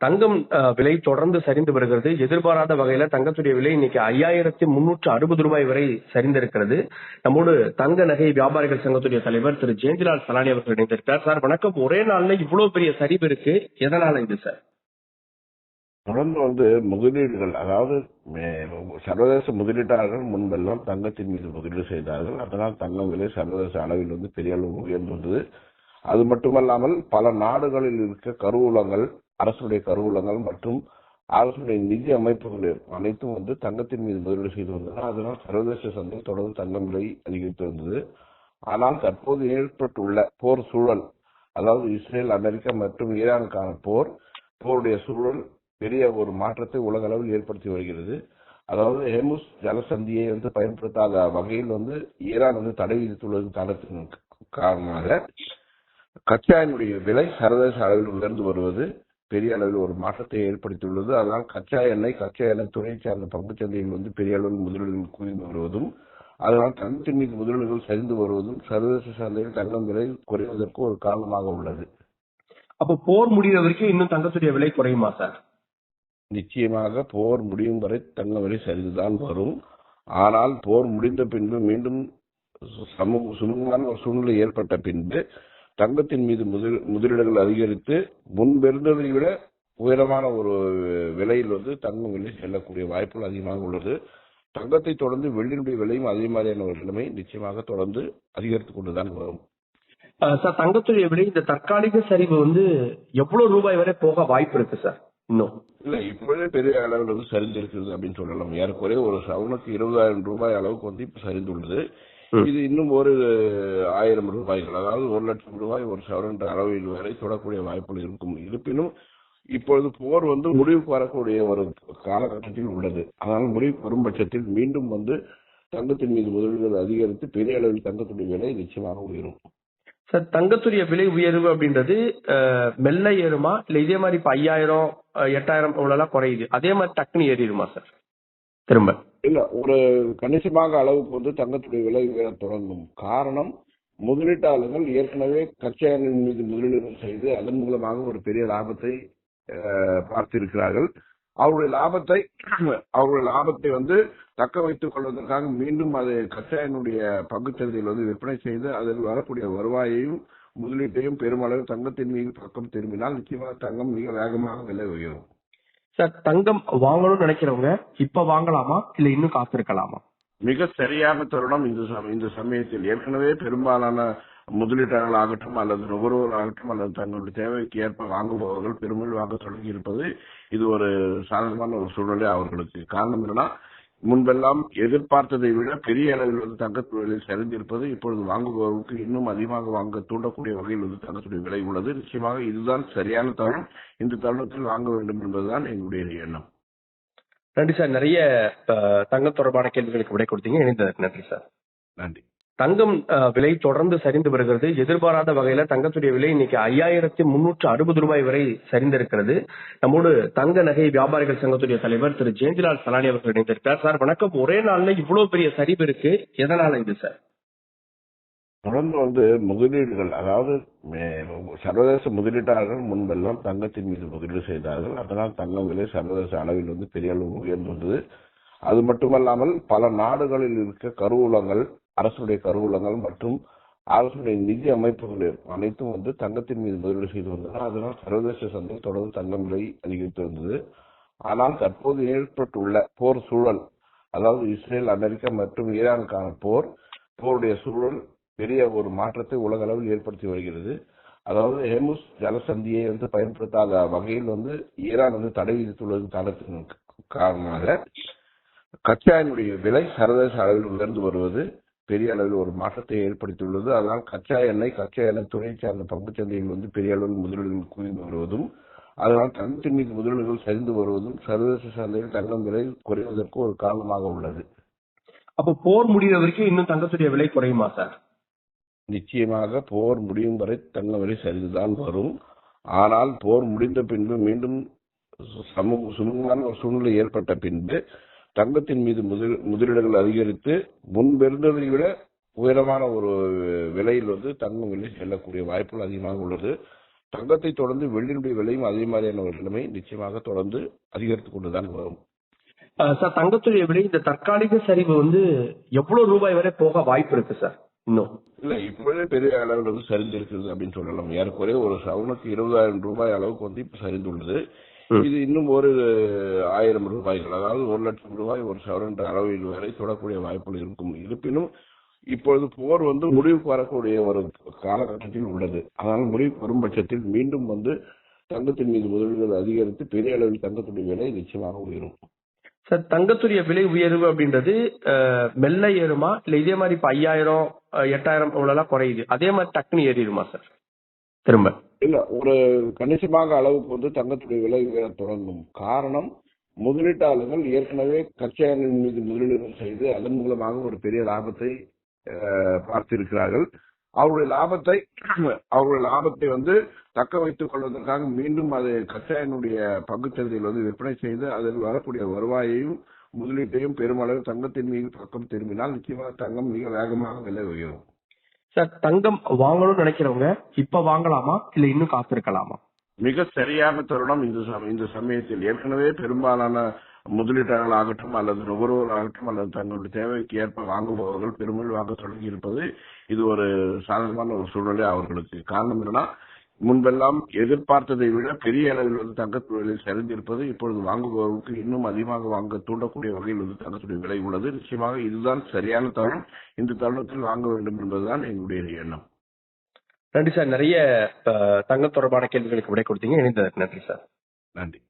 தங்கம் விலை தொடர்ந்து சரிந்து வருகிறது. எதிர்பாராத வகையில தங்கத்துடைய விலை இன்னைக்கு 5360 ரூபாய் வரை சரிந்திருக்கிறது. நம்மோடு தங்க நகை வியாபாரிகள் சங்கத்துடைய தலைவர் திரு ஜெயந்திலால் சலானி அவர்கள் இணைந்திருக்கிறார். சார் வணக்கம். ஒரே நாள்ல இவ்வளவு பெரிய சரிவு இருக்கு, எதனால இது சார்? தொடர்ந்து முதலீடுகள், அதாவது சர்வதேச முதலீட்டாளர்கள் முன்பெல்லாம் தங்கத்தின் மீது முதலீடு செய்தார்கள். அதனால் தங்கம் விலை சர்வதேச அளவில் பெரிய அளவு உயர்ந்து வந்தது. அது மட்டுமல்லாமல் பல நாடுகளில் இருக்க கருவூலங்கள், அரசுடைய கருவூலங்கள் மற்றும் அரசுடைய நிதி அமைப்புகள் அனைத்தும் தங்கத்தின் மீது முதலீடு செய்து வந்தன. அதனால் சர்வதேச சந்தையில் தொடர்ந்து தங்கம் விலை அதிகரித்து வந்தது. ஆனால் தற்போது ஏற்பட்டுள்ள போர் சூழல், அதாவது இஸ்ரேல், அமெரிக்கா மற்றும் ஈரானுக்கான போருடைய சூழல் பெரிய ஒரு மாற்றத்தை உலக அளவில் ஏற்படுத்தி வருகிறது. அதாவது ஹெர்முஸ் ஜலசந்தியை பயன்படுத்தாத வகையில் ஈரான் தடை விதித்துள்ளதன் காரணத்தின் காரணமாக கச்சா எண்ணெயுடைய விலை சர்வதேச அளவில் உயர்ந்து வருவது பெரிய அளவில் ஒரு மாற்றத்தை ஏற்படுத்தியுள்ளது. அதனால் கச்சா எண்ணெய் துறை சார்ந்த பங்குச்சந்தையில் பெரிய அளவில் முதலீடுகள் குவிந்து வருவதும், அதனால் தங்கத்தின் மீது முதலீடுகள் சரிந்து வருவதும் சர்வதேச சந்தையில் தங்கம் விலை குறைவதற்கு ஒரு காரணமாக உள்ளது. அப்போ போர் முடிகிற வரைக்கும் இன்னும் தங்கத்துடைய விலை குறையுமா சார்? நிச்சயமாக போர் முடியும் வரை தங்க விலை சரிந்துதான் வரும். ஆனால் போர் முடிந்த பின்பு மீண்டும் சுமூகமான ஒரு சூழ்நிலை ஏற்பட்ட பின்பு தங்கத்தின் மீது முதலீடுகள் அதிகரித்து முன்பிருந்ததை விட உயரமான ஒரு விலையில் தங்கம் விலை செல்லக்கூடிய வாய்ப்புகள் அதிகமாக உள்ளது. தங்கத்தை தொடர்ந்து வெள்ளியினுடைய விலையும் அதே மாதிரியான ஒரு நிலைமை நிச்சயமாக தொடர்ந்து அதிகரித்துக் கொண்டுதான் வரும். சார், தங்கத்துடைய விலை இந்த தற்காலிக சரிவு எவ்வளவு ரூபாய் வரை போக வாய்ப்பு இருக்கு சார்? இன்னும் இல்ல, இப்பொழுதே பெரிய அளவில் சரிந்து இருக்கிறது அப்படின்னு சொல்லலாம். ஏறக்குறைய ஒரு சவனுக்கு 20,000 ரூபாய் அளவுக்கு இப்ப சரிந்துள்ளது. இது இன்னும் ஒரு 1000 ரூபாய்கள், அதாவது 1 லட்சம் ரூபாய் ஒரு சவரன் என்ற அளவில் வரை தொடக்கூடிய வாய்ப்புகள் இருக்கும். இருப்பினும் இப்பொழுது போர் முடிவுக்கு வரக்கூடிய ஒரு காலகட்டத்தில் உள்ளது. அதனால் முடிவுக்கு வரும் பட்சத்தில் மீண்டும் தங்கத்தின் மீது முதலீடுகள் அதிகரித்து பெரிய அளவில் தங்கத்துடைய விலை நிச்சயமாக உயரும். சார், தங்கத்துடைய விலை உயர்வு அப்படின்றது மெல்ல ஏறுமா, இல்ல இதே மாதிரி இப்ப 5000 8000 இவ்வளவு குறையுது, அதே மாதிரி டக்குன்னு ஏறிடுமா சார் திரும்ப? இல்ல, ஒரு கணிசமாக அளவுக்கு தங்கத்துடைய விலை உயர தொடங்கும். காரணம், முதலீட்டாளர்கள் ஏற்கனவே கச்சா எண்ணெய் மீது முதலீடுகள் செய்து அதன் மூலமாக ஒரு பெரிய லாபத்தை பார்த்திருக்கிறார்கள். அவருடைய லாபத்தை தக்க வைத்துக் கொள்வதற்காக மீண்டும் அதை கச்சா எண்ணெயுடைய பங்குச்சந்தையில் விற்பனை செய்து அதில் வரக்கூடிய வருவாயையும் முதலீட்டையும் பெருமளவு தங்கத்தின் மீது பக்கம் திரும்பினால் நிச்சயமாக தங்கம் மிக வேகமாக விலை உயரும். சார், தங்கம் வாங்கணும்னு நினைக்கிறவங்க இப்ப வாங்கலாமா, இல்ல இன்னும் காத்திருக்கலாமா? மிக சரியான தருணம் இந்த சமயத்தில். ஏற்கனவே பெரும்பாலான முதலீட்டாளர்கள் ஆகட்டும் அல்லது நுகர்வோர் ஆகட்டும் அல்லது தங்களுடைய தேவைக்கு ஏற்ப வாங்குபவர்கள் பெருமையில் வாங்க தொடங்கி இருப்பது இது ஒரு சாதகமான ஒரு சூழ்நிலை அவர்களுக்கு. காரணம் என்னன்னா, முன்பெல்லாம் எதிர்பார்த்ததை விட பெரிய அளவில் தங்கத்து விலை சரிந்திருப்பது இப்பொழுது வாங்குபவர்களுக்கு இன்னும் அதிகமாக வாங்க தூண்டக்கூடிய வகையில் தங்கத்துடைய விலை உள்ளது. நிச்சயமாக இதுதான் சரியான தருணம். இந்த தருணத்தில் வாங்க வேண்டும் என்பதுதான் எங்களுடைய எண்ணம். நன்றி சார். நிறைய தங்கம் தொடர்பான கேள்விகளுக்கு விடை கொடுத்தீங்க. இணைந்ததற்கு நன்றி சார். நன்றி. தங்கம் விலை தொடர்ந்து சரிந்து வருகிறது. எதிர்பாராத வகையில தங்கத்துடைய விலை இன்னைக்கு 5360 ரூபாய் வரை சரிந்திருக்கிறது. நம்மோடு தங்க நகை வியாபாரிகள் சங்கத்துடைய தலைவர் திரு ஜெயந்திலால் சலானி அவர்கள் இணைந்திருக்கிறார். சார் வணக்கம். ஒரே நாள்ல இவ்வளவு பெரிய சரிவு இருக்கு, எதனால இது சார்? தொடர்ந்து முதலீடுகள், அதாவது சர்வதேச முதலீட்டாளர்கள் முன்பெல்லாம் தங்கத்தின் மீது முதலீடு செய்தார்கள். அதனால் தங்கம் விலை சர்வதேச அளவில் பெரிய அளவு உயர்ந்து வந்தது. அது மட்டுமல்லாமல் பல நாடுகளில் இருக்க கருவூலங்கள், அரசுடைய கருவூலங்கள் மற்றும் அரசுடைய நிதி அமைப்புகள் அனைத்தும் தங்கத்தின் மீது முதலீடு செய்து வந்தன. அதனால் சர்வதேச சந்தையில் தொடர்ந்து தங்கம் விலை அதிகரித்து வந்தது. ஆனால் தற்போது ஏற்பட்டுள்ள போர் சூழல், அதாவது இஸ்ரேல், அமெரிக்கா மற்றும் ஈரானுக்கான போருடைய சூழல் பெரிய ஒரு மாற்றத்தை உலக அளவில் ஏற்படுத்தி வருகிறது. அதாவது ஹெர்முஸ் ஜலசந்தியை பயன்படுத்தாத வகையில் ஈரான் தடை விதித்துள்ளதன் காரணத்தின் காரணமாக கச்சா எண்ணெயுடைய விலை சர்வதேச அளவில் உயர்ந்து வருவது பெரிய அளவில் ஒரு மாற்றத்தை ஏற்படுத்தியுள்ளது. அதனால் கச்சா எண்ணெய் துறை சார்ந்த பங்குச்சந்தையில் பெரிய அளவில் முதலீடுகள் குவிந்து வருவதும், அதனால் தங்கத்தின் மீது முதலீடுகள் சரிந்து வருவதும் சர்வதேச சந்தையில் தங்கம் விலை குறைவதற்கு ஒரு காரணமாக உள்ளது. அப்போ போர் முடிகிற வரைக்கும் இன்னும் தங்கத்துடைய விலை குறையுமா சார்? நிச்சயமாக போர் முடியும் வரை தங்க விலை சரிந்துதான் வரும். ஆனால் போர் முடிந்த பின்பு மீண்டும் சுமூகமான ஒரு சூழ்நிலை ஏற்பட்ட பின்பு தங்கத்தின் மீது முதலீடுகள் அதிகரித்து முன்பிருந்ததை விட உயரமான ஒரு விலையில் தங்கம் விலை செல்லக்கூடிய வாய்ப்புகள் அதிகமாக உள்ளது. தங்கத்தை தொடர்ந்து வெள்ளியினுடைய விலையும் அதே மாதிரியான ஒரு நிலைமை நிச்சயமாக தொடர்ந்து அதிகரித்துக் கொண்டுதான் வரும். சார், தங்கத்துடைய விலை இந்த தற்காலிக சரிவு எவ்வளவு ரூபாய் வரை போக வாய்ப்பு இருக்கு சார்? இன்னும் இல்ல, இப்பொழுதே பெரிய அளவில் சரிந்து இருக்கிறது அப்படின்னு சொல்லலாம். ஏறக்குறைய ஒரு சவனுக்கு 20,000 ரூபாய் அளவுக்கு இப்ப சரிந்துள்ளது. இது இன்னும் ஒரு 1000 ரூபாய்கள், அதாவது 1 லட்சம் ரூபாய் ஒரு சவரன் என்ற அளவில் வரை தொடக்கூடிய வாய்ப்புகள் இருக்கும். இருப்பினும் இப்பொழுது போர் முடிவுக்கு வரக்கூடிய ஒரு காலகட்டத்தில் உள்ளது. அதனால் முடிவுக்கு வரும் பட்சத்தில் மீண்டும் தங்கத்தின் மீது முதலீடுகள் அதிகரித்து பெரிய அளவில் தங்கத்துடைய விலை நிச்சயமாக உயரும். சார், தங்கத்துடைய விலை உயர்வு அப்படின்றது மெல்ல ஏறுமா, இல்ல இதே மாதிரி இப்ப 5000 8000 இவ்வளவு குறையுது, அதே மாதிரி டக்குன்னு ஏறிடுமா சார் திரும்ப? இல்ல, ஒரு கணிசமாக அளவுக்கு தங்கத்துடைய விலை உயர தொடங்கும். காரணம், முதலீட்டாளர்கள் ஏற்கனவே கச்சா எண்ணெய் மீது முதலீடுகள் செய்து அதன் மூலமாக ஒரு பெரிய லாபத்தை பார்த்திருக்கிறார்கள். அவருடைய லாபத்தை தக்க வைத்துக் கொள்வதற்காக மீண்டும் அது கச்சா எண்ணெயுடைய பங்குச்சந்தையில் விற்பனை செய்து அதில் வரக்கூடிய வருவாயையும் முதலீட்டையும் பெருமளவு தங்கத்தின் மீது பக்கம் திரும்பினால் நிச்சயமாக தங்கம் மிக வேகமாக விலை உயரும். சார், தங்கம் வாங்கணும்னு நினைக்கிறவங்க இப்ப வாங்கலாமா, இல்ல இன்னும் காத்திருக்கலாமா? மிக சரியான தருணம் இந்த சமயத்தில். ஏற்கனவே பெரும்பாலான முதலீட்டாளர்கள் ஆகட்டும் அல்லது நுகர்வோர் ஆகட்டும் அல்லது தங்களுடைய தேவைக்கு ஏற்ப வாங்குபவர்கள் பெருமளவு வாங்க தொடங்கி இருப்பது இது ஒரு சாதகமான ஒரு சூழ்நிலை அவர்களுக்கு. காரணம் என்னன்னா, முன்பெல்லாம் எதிர்பார்த்ததை விட பெரிய அளவில் தங்கத்து விலை சரிந்திருப்பது இப்பொழுது வாங்குபவர்களுக்கு இன்னும் அதிகமாக வாங்க தூண்டக்கூடிய வகையில் தங்கத்துடைய விலை உள்ளது. நிச்சயமாக இதுதான் சரியான தருணம். இந்த தருணத்தில் வாங்க வேண்டும் என்பதுதான் எங்களுடைய எண்ணம். நன்றி சார். நிறைய தங்கம் தொடர்பான கேள்விகளுக்கு விடை கொடுத்தீங்க. இணைந்ததற்கு நன்றி சார். நன்றி.